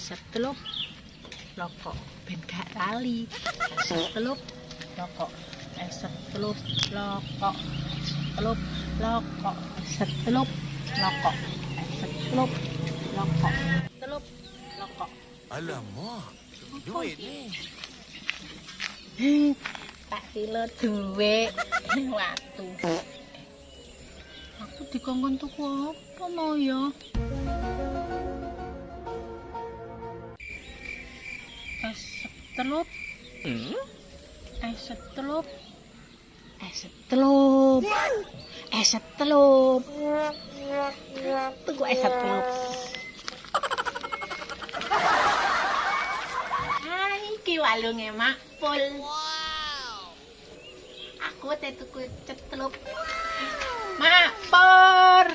setelup lokok ben gak lali. Setelup lokok, setelup lokok, setelup lokok, setelup lokok, setelup lokok, setelup lokok. Alamak, duit ni. Tak kilo duit waktu. Aku dikongkon tuku apa mau ya? Es setelup. Es setelup. Es setelup. Es setelup. Tunggu es setelup. Hai, iki walunge Makpul. Aku teh tuku cetelup. Makpur.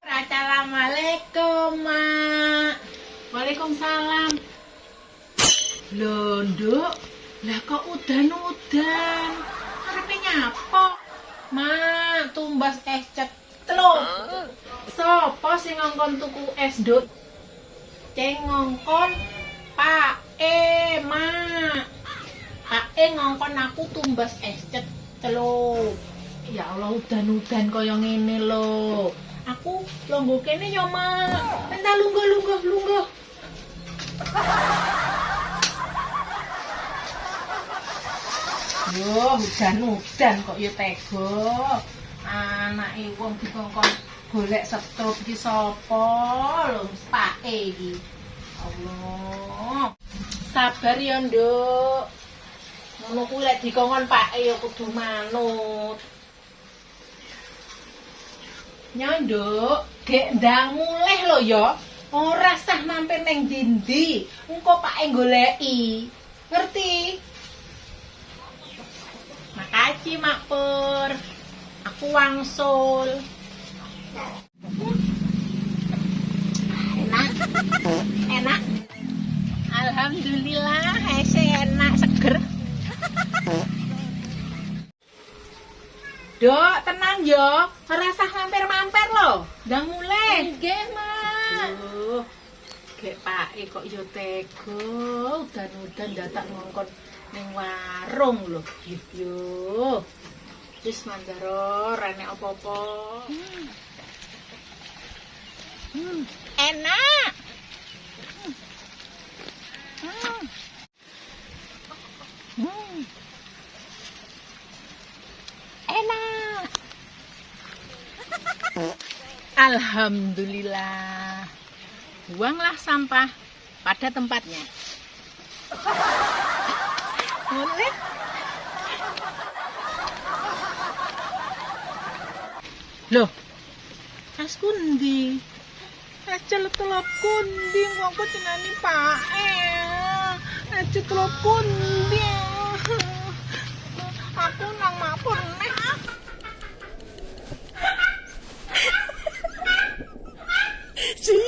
Assalamualaikum, Mak. Waalaikumsalam. Lho, Nduk. Lah kok udan-udan? Arepe nyapa? Mak, tumbas es cetelup. Sopo sing ngongkon tuku es, Nduk? Ceng ngongkon Pak Mak. Pak ngongkon aku tumbas es cetelup. Ya Allah, udan-udan kaya ngene lho. Aku longgo kene ya, Mak. Entah lungguh. Yo, udan-udan kok ya tega. Anake wong dikongkon golek setruk iki sapa lho, Pak iki. Allah. Sabar ya, Nduk. Ngono kuwi lek dikongkon Pak ya kudu manut. Nyonduk, gek ndang mulih lho ya. Ora sah mampir ning ndi-ndi. Engko Pak goleki. Ngerti? Makasih, Makpur. Aku wangsul. Enak. Alhamdulillah, enak, seger. Dok, tenang yo. Ora sah mampir-mampir lho. Ndang mulih. Nggih, Mak. Gek Pak kok yo tega. Udan-udan dadak ngongkon ning warung lho. Yo. Wis mandaro, ora nek apa-apa. Enak. Enak. Alhamdulillah. Buanglah sampah pada tempatnya. Boleh? Loh, tas kundi. Acel telap kundi, aku cenani Pak Acel telap kundi. Aku nang Makpur.